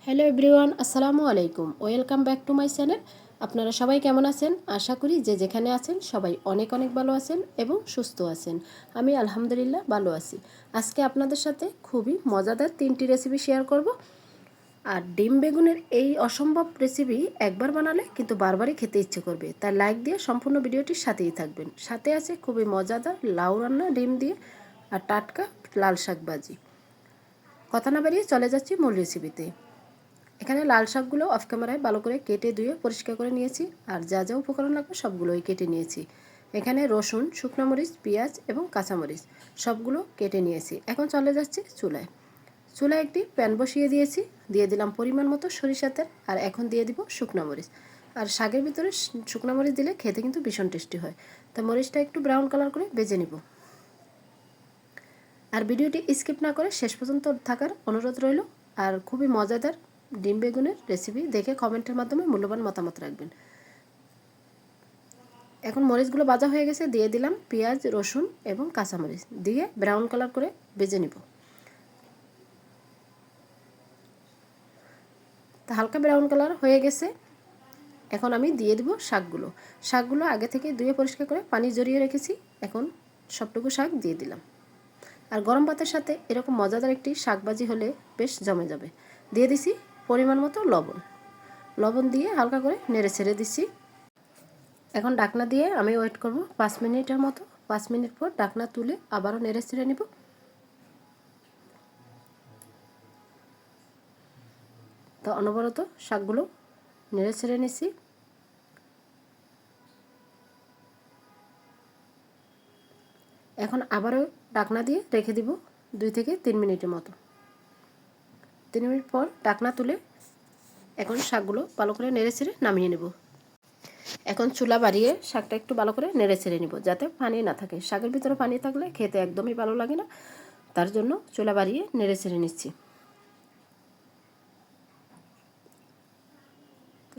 Hello everyone, আসসালামু আলাইকুম। Welcome back to my channel. আপনারা সবাই কেমন আছেন? আশা করি যে যেখানে আছেন সবাই অনেক অনেক ভালো আছেন এবং সুস্থ আছেন। আমি আলহামদুলিল্লাহ ভালো আছি। আজকে আপনাদের সাথে খুবই মজাদার 3টি রেসিপি শেয়ার করব। আর ডিম বেগুনের এই অসম্ভব রেসিপি একবার বানালে কিন্তু বারবারই খেতে ইচ্ছে করবে। তাই লাইক দিয়ে সম্পূর্ণ ভিডিওটির সাথেই থাকবেন। সাথে আছে খুবই মজাদার লাউ রান্না ডিম দিয়ে আর টাটকা লাল শাক ভাজি। কথা না বাড়িয়ে চলে যাচ্ছি মূল রেসিপিতে। এখানে লাল শাকগুলো অফ ক্যামেরায় ভালো করে কেটে ধুয়ে পরিষ্কার করে নিয়েছি আর যা যা উপকরণ লাগবে সবগুলোই কেটে নিয়েছি। এখানে রসুন, শুকনো মরিচ, পেঁয়াজ এবং কাঁচামরিচ সবগুলো কেটে নিয়েছি। এখন চলে যাচ্ছি চুলায়। চুলায় একটি প্যান বসিয়ে দিয়েছি, দিয়ে দিলাম পরিমাণ মতো সরিষার তেল আর এখন দিয়ে দিব শুকনো মরিচ। আর শাকের ভিতরে শুকনো মরিচ দিলে খেতে কিন্তু ভীষণ টেস্টি হয়। তো মরিচটা একটু ব্রাউন কালার করে ভেজে নিব। আর ভিডিওটি স্কিপ না করে শেষ পর্যন্ত থাকার অনুরোধ রইল। আর খুবই মজাদার ডিম বেগুনের রেসিপি দেখে কমেন্টের মাধ্যমে মূল্যবান মতামত রাখবেন। এখন মরিচগুলো ভাজা হয়ে গেছে, দিয়ে দিলাম পেঁয়াজ, রসুন এবং কাঁচামরিচ দিয়ে ব্রাউন কালার করে ভেজে নিব। তা হালকা ব্রাউন কালার হয়ে গেছে। এখন আমি দিয়ে দিব শাকগুলো। শাকগুলো আগে থেকে ধুয়ে পরিষ্কার করে পানি জড়িয়ে রেখেছি। এখন সবটুকু শাক দিয়ে দিলাম। আর গরম ভাতের সাথে এরকম মজাদার একটি শাক ভাজি হলে বেশ জমে যাবে। দিয়ে দিছি পরিমাণ মতো লবণ। লবণ দিয়ে হালকা করে নেড়ে ছেড়ে দিচ্ছি। এখন ঢাকনা দিয়ে আমি ওয়েট করব 5 মিনিটের মতো। 5 মিনিট পর ঢাকনা তুলে আবারও নেড়ে ছেড়ে নেব। তো অনবরত শাকগুলো নেড়ে ছেড়ে নিচ্ছি। এখন আবারও ঢাকনা দিয়ে রেখে দিব 2 থেকে 3 মিনিটের মতো। 3 মিনিট পর ঢাকনা তুলে এখন শাকগুলো ভালো করে নেড়ে ছেড়ে নামিয়ে নেব। এখন চুলা বাড়িয়ে শাকটা একটু ভালো করে নেড়ে ছেড়ে নিব, যাতে পানি না থাকে। শাকের ভিতরে পানি থাকলে খেতে একদমই ভালো লাগে না, তার জন্য চুলা বাড়িয়ে নেড়ে ছেড়ে নিচ্ছি।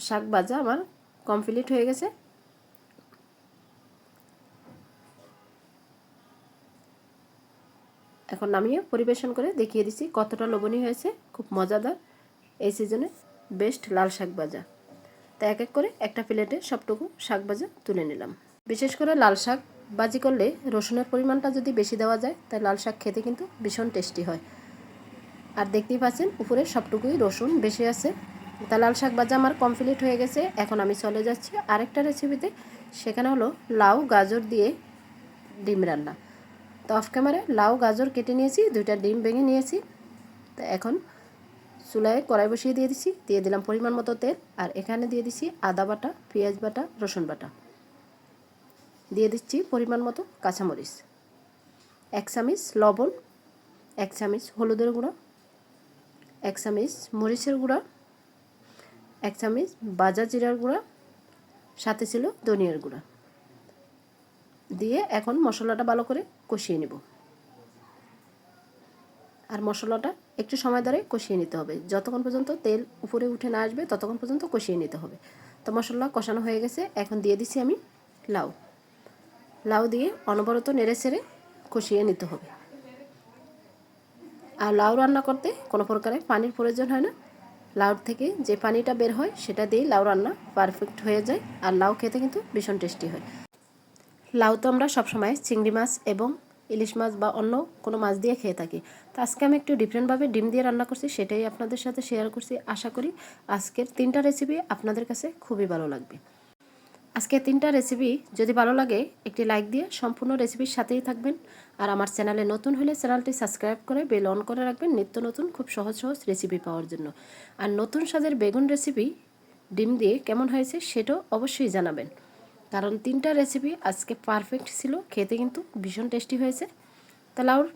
শাক ভাজা আমার কমপ্লিট হয়ে গেছে। এখন নামিয়ে পরিবেশন করে দেখিয়ে দিচ্ছি কতটা লোভনীয় হয়েছে। খুব মজাদার এই সিজনে বেস্ট লাল শাক ভাজা। তা এক এক করে একটা প্লেটে সবটুকু শাক ভাজা তুলে নিলাম। বিশেষ করে লাল শাক ভাজি করলে রসুনের পরিমাণটা যদি বেশি দেওয়া যায় তাই লাল শাক খেতে কিন্তু ভীষণ টেস্টি হয়। আর দেখতেই পাচ্ছেন উপরে সবটুকুই রসুন বেশি আছে। তা লাল শাক ভাজা আমার কমপ্লিট হয়ে গেছে। এখন আমি চলে যাচ্ছি আরেকটা রেসিপিতে। সেখানে হলো লাউ গাজর দিয়ে ডিম রান্না। তো অফ ক্যামেরায় লাউ গাজর কেটে নিয়েছি, 2টা ডিম ভেঙে নিয়েছি। তো এখন চুলায় কড়াই বসিয়ে দিয়ে দিচ্ছি, দিয়ে দিলাম পরিমাণ মতো তেল। আর এখানে দিয়ে দিচ্ছি আদা বাটা, পেঁয়াজ বাটা, রসুন বাটা। দিয়ে দিচ্ছি পরিমাণ মতো কাঁচামরিচ, 1 চামচ লবণ, 1 চামচ হলুদের গুঁড়ো, 1 চামচ মরিচের গুঁড়া, 1 চামচ ভাজা জিরার গুঁড়া, সাথে ছিল ধনিয়ার গুঁড়া। দিয়ে এখন মশলাটা ভালো করে কষিয়ে নেব। আর মশলাটা একটু সময় ধরে কষিয়ে নিতে হবে, যতক্ষণ পর্যন্ত তেল উপরে উঠে না আসবে ততক্ষণ পর্যন্ত কষিয়ে নিতে হবে। তো মশলা কষানো হয়ে গেছে। এখন দিয়ে দিচ্ছি আমি লাউ। লাউ দিয়ে অনবরত নেড়ে ছেড়ে কষিয়ে নিতে হবে। আর লাউ রান্না করতে কোনো প্রকারের পানির প্রয়োজন হয় না। লাউ থেকে যে পানিটা বের হয় সেটা দিয়েই লাউ রান্না পারফেক্ট হয়ে যায়। আর লাউ খেতে কিন্তু ভীষণ টেস্টি হয়। লাউ তো আমরা সবসময় চিংড়ি মাছ এবং ইলিশ মাছ বা অন্য কোনো মাছ দিয়ে খেয়ে থাকি। তো আজকে আমি একটু ডিফারেন্টভাবে ডিম দিয়ে রান্না করছি, সেটাই আপনাদের সাথে শেয়ার করছি। আশা করি আজকের 3টা রেসিপি আপনাদের কাছে খুবই ভালো লাগবে। আজকে 3টা রেসিপি যদি ভালো লাগে একটি লাইক দিয়ে সম্পূর্ণ রেসিপির সাথেই থাকবেন। আর আমার চ্যানেলে নতুন হলে চ্যানেলটি সাবস্ক্রাইব করে বেল অন করে রাখবেন নিত্য নতুন খুব সহজ সহজ রেসিপি পাওয়ার জন্য। আর নতুন স্বাদের বেগুন রেসিপি ডিম দিয়ে কেমন হয়েছে সেটাও অবশ্যই জানাবেন, কারণ 3টা রেসিপি আজকে পারফেক্ট ছিল, খেতে কিন্তু ভীষণ টেস্টি হয়েছে। তা লাউর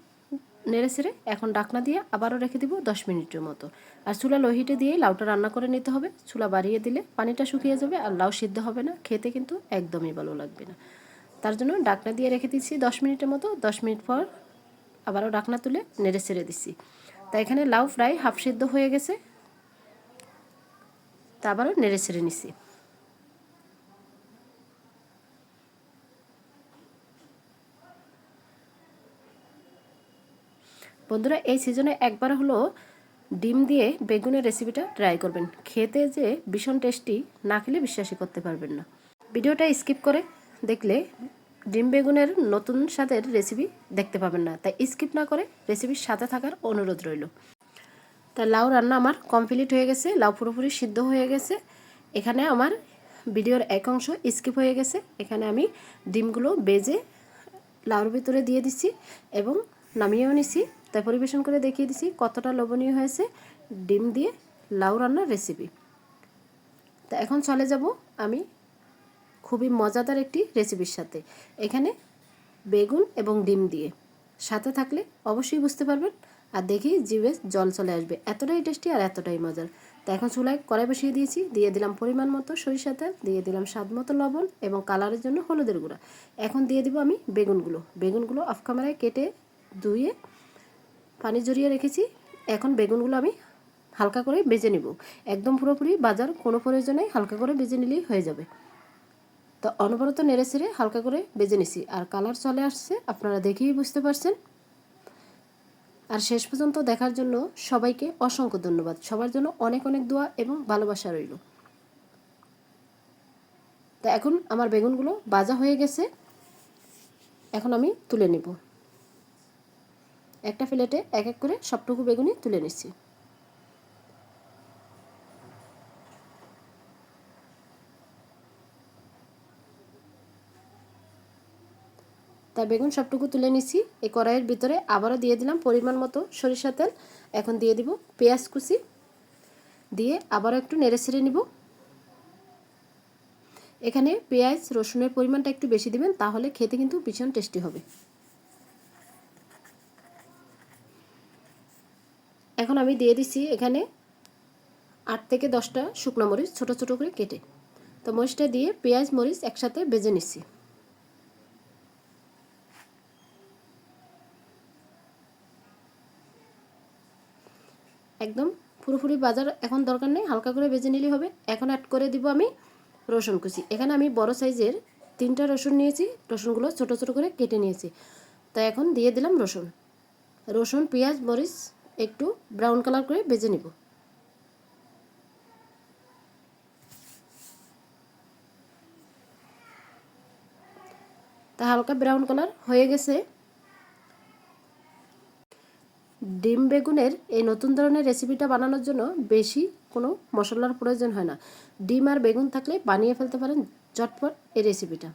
নেড়ে ছেড়ে এখন ঢাকনা দিয়ে আবারও রেখে দিব 10 মিনিটের মতো। আর চুলা লো হিটে দিয়ে লাউটা রান্না করে নিতে হবে। চুলা বাড়িয়ে দিলে পানিটা শুকিয়ে যাবে আর লাউ সিদ্ধ হবে না, খেতে কিন্তু একদমই ভালো লাগবে না। তার জন্য ঢাকনা দিয়ে রেখে দিচ্ছি 10 মিনিটের মতো। 10 মিনিট পর আবারও ঢাকনা তুলে নেড়ে ছেড়ে দিচ্ছি। তা এখানে লাউ প্রায় হাফ সিদ্ধ হয়ে গেছে। তা আবারও নেড়ে ছেড়ে নিচ্ছি। বন্ধুরা এই সিজনে একবার হলো ডিম দিয়ে বেগুনের রেসিপিটা ট্রাই করবেন, খেতে যে ভীষণ টেস্টি, না খেলে বিশ্বাসই করতে পারবেন না। ভিডিওটা স্কিপ করে দেখলে ডিম বেগুনের নতুন স্বাদের রেসিপি দেখতে পাবেন না, তাই স্কিপ না করে রেসিপির সাথে থাকার অনুরোধ রইল। তা লাউ রান্না আমার কমপ্লিট হয়ে গেছে, লাউ পুরোপুরি সিদ্ধ হয়ে গেছে। এখানে আমার ভিডিওর এক অংশ স্কিপ হয়ে গেছে। এখানে আমি ডিমগুলো বেজে লাউর ভিতরে দিয়ে দিচ্ছি এবং নামিয়েও নিছি, তাই পরিবেশন করে দেখিয়ে দিছি কতটা লোভনীয় হয়েছে ডিম দিয়ে লাউ রান্নার রেসিপি। তা এখন চলে যাব আমি খুবই মজাদার একটি রেসিপির সাথে। এখানে বেগুন এবং ডিম দিয়ে, সাথে থাকলে অবশ্যই বুঝতে পারবেন আর দেখেই জিভে জল চলে আসবে, এতটাই টেস্টি আর এতটাই মজার। তো এখন চুলায় কড়াই বসিয়ে দিয়েছি, দিয়ে দিলাম পরিমাণ মতো সরিষা তেল, দিয়ে দিলাম স্বাদ মতো লবণ এবং কালারের জন্য হলুদের গুঁড়া। এখন দিয়ে দিব আমি বেগুনগুলো অফ ক্যামেরায় কেটে ধুয়ে পানি জড়িয়ে রেখেছি। এখন বেগুনগুলো আমি হালকা করে ভেজে নিব, একদম পুরোপুরি ভাজার কোনো প্রয়োজন নেই, হালকা করে ভেজে নিলেই হয়ে যাবে। তো অনবরত নেড়ে ছেড়ে হালকা করে ভেজে নিছি, আর কালার চলে আসছে, আপনারা দেখেই বুঝতে পারছেন। আর শেষ পর্যন্ত দেখার জন্য সবাইকে অসংখ্য ধন্যবাদ, সবার জন্য অনেক অনেক দোয়া এবং ভালোবাসা রইল। তো এখন আমার বেগুনগুলো ভাজা হয়ে গেছে, এখন আমি তুলে নেব। একটা প্লেটে এক এক করে সবটুকু বেগুনই তুলে নিচ্ছি। তা বেগুন সবটুকু তুলে নিছি। এই কড়াইয়ের ভিতরে আবারও দিয়ে দিলাম পরিমাণ মতো সরিষা তেল। এখন দিয়ে দিব পেঁয়াজ কুচি, দিয়ে আবারও একটু নেড়ে ছেড়ে নিব। এখানে পেঁয়াজ রসুনের পরিমাণটা একটু বেশি দিবেন, তাহলে খেতে কিন্তু ভীষণ টেস্টি হবে। এখন আমি দিয়ে দিচ্ছি এখানে 8 থেকে 10টা শুকনো মরিচ ছোট ছোট করে কেটে। তো মরিচটা দিয়ে পেঁয়াজ মরিচ একসাথে ভেজে নিচ্ছি। একদম পুরোপুরি ভাজার এখন দরকার নেই, হালকা করে ভেজে নিলেই হবে। এখন অ্যাড করে দিব আমি রসুন কুচি। এখানে আমি বড় সাইজের 3টা রসুন নিয়েছি, রসুনগুলো ছোট ছোট করে কেটে নিয়েছি। তো এখন দিয়ে দিলাম রসুন পেঁয়াজ মরিচ একটু ব্রাউন কালার করে ভেজে নিব। তা হালকা ব্রাউন কালার হয়ে গেছে। ডিম বেগুনের এই নতুন ধরনের রেসিপিটা বানানোর জন্য বেশি কোনো মশলার প্রয়োজন হয় না, ডিম আর বেগুন থাকলে বানিয়ে ফেলতে পারেন ঝটপট এই রেসিপিটা।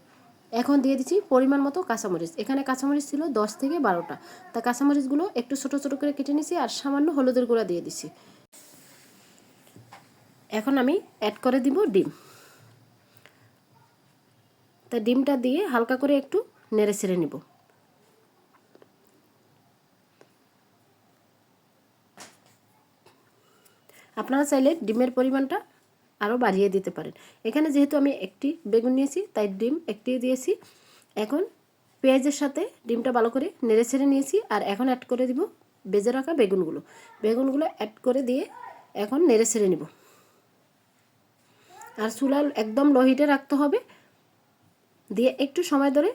এখন দিয়ে দিচ্ছি পরিমাণ মতো কাঁচামরিচ। এখানে কাঁচামরিচ ছিল 10 থেকে 12টা। তা কাঁচামরিচগুলো একটু ছোট ছোট করে কেটে নিয়েছি আর সামান্য হলুদের গুঁড়া দিয়ে দিচ্ছি। এখন আমি অ্যাড করে দিব ডিম। তা ডিমটা দিয়ে হালকা করে একটু নেড়ে ছেড়ে নিব। আপনারা চাইলে ডিমের পরিমাণটা আরও বাড়িয়ে দিতে পারেন। এখানে যেহেতু আমি একটি বেগুন নিয়েছি তাই ডিম একটি দিয়েছি। এখন পেঁয়াজের সাথে ডিমটা ভালো করে নেড়ে ছেড়ে নিয়েছি, আর এখন অ্যাড করে দিব ভেজে রাখা বেগুনগুলো অ্যাড করে দিয়ে এখন নেড়ে ছেড়ে নিব। আর চুলা একদম লো হিটে রাখতে হবে, দিয়ে একটু সময় ধরে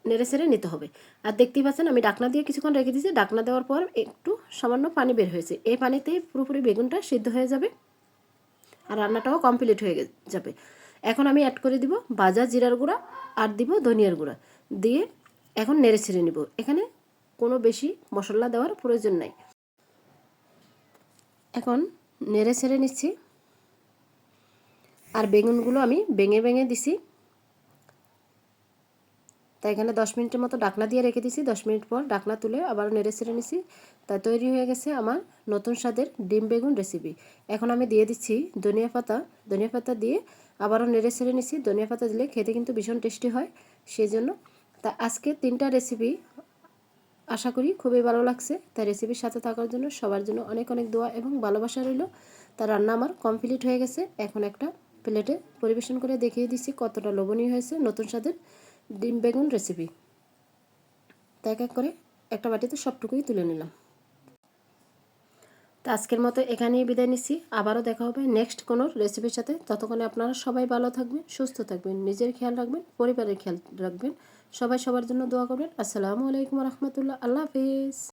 নেড়ে ছেড়ে নিতে হবে। আর দেখতেই পাচ্ছেন আমি ডাকনা দিয়ে কিছুক্ষণ রেখে দিয়েছি, ডাকনা দেওয়ার পর একটু সামান্য পানি বের হয়েছে। এই পানিতেই পুরোপুরি বেগুনটা সিদ্ধ হয়ে যাবে আর রান্নাটাও কমপ্লিট হয়ে যাবে। এখন আমি অ্যাড করে দিব ভাজা জিরার গুঁড়া আর দিব ধনিয়ার গুঁড়া, দিয়ে এখন নেড়ে ছেড়ে নিব। এখানে কোনো বেশি মশলা দেওয়ার প্রয়োজন নাই। এখন নেড়ে ছেড়ে নিচ্ছি, আর বেগুনগুলো আমি ভেঙে ভেঙে দিছি। তাই এখানে 10 মিনিটের মতো ডাকনা দিয়ে রেখে দিছি। 10 মিনিট পর ডাকনা তুলে আবার নেড়ে ছেড়ে নিছি। তাই তৈরি হয়ে গেছে আমার নতুন স্বাদের ডিম বেগুন রেসিপি। এখন আমি দিয়ে দিচ্ছি ধনিয়া পাতা দিয়ে আবারও নেড়ে ছেড়ে নিছি। ধনিয়া পাতা দিলে খেতে কিন্তু ভীষণ টেস্টি হয়, সেই জন্য। তা আজকে 3টা রেসিপি আশা করি খুবই ভালো লাগছে। তাই রেসিপির সাথে থাকার জন্য সবার জন্য অনেক অনেক দোয়া এবং ভালোবাসা রইল। তার রান্না আমার কমপ্লিট হয়ে গেছে। এখন একটা প্লেটে পরিবেশন করে দেখিয়ে দিচ্ছি কতটা লোভনীয় হয়েছে নতুন স্বাদের ডিম বেগুন রেসিপি। তো এক এক করে একটা বাটিতে সবটুকুই তুলে নিলাম। তো আজকের মতো এখানেই বিদায় নিচ্ছি, আবারও দেখা হবে নেক্সট কোনো রেসিপির সাথে। ততক্ষণে আপনারা সবাই ভালো থাকবেন, সুস্থ থাকবেন, নিজের খেয়াল রাখবেন, পরিবারের খেয়াল রাখবেন। সবাই সবার জন্য দোয়া করবেন। আসসালামু আলাইকুম রহমতুল্লাহ। আল্লাহ হাফিজ।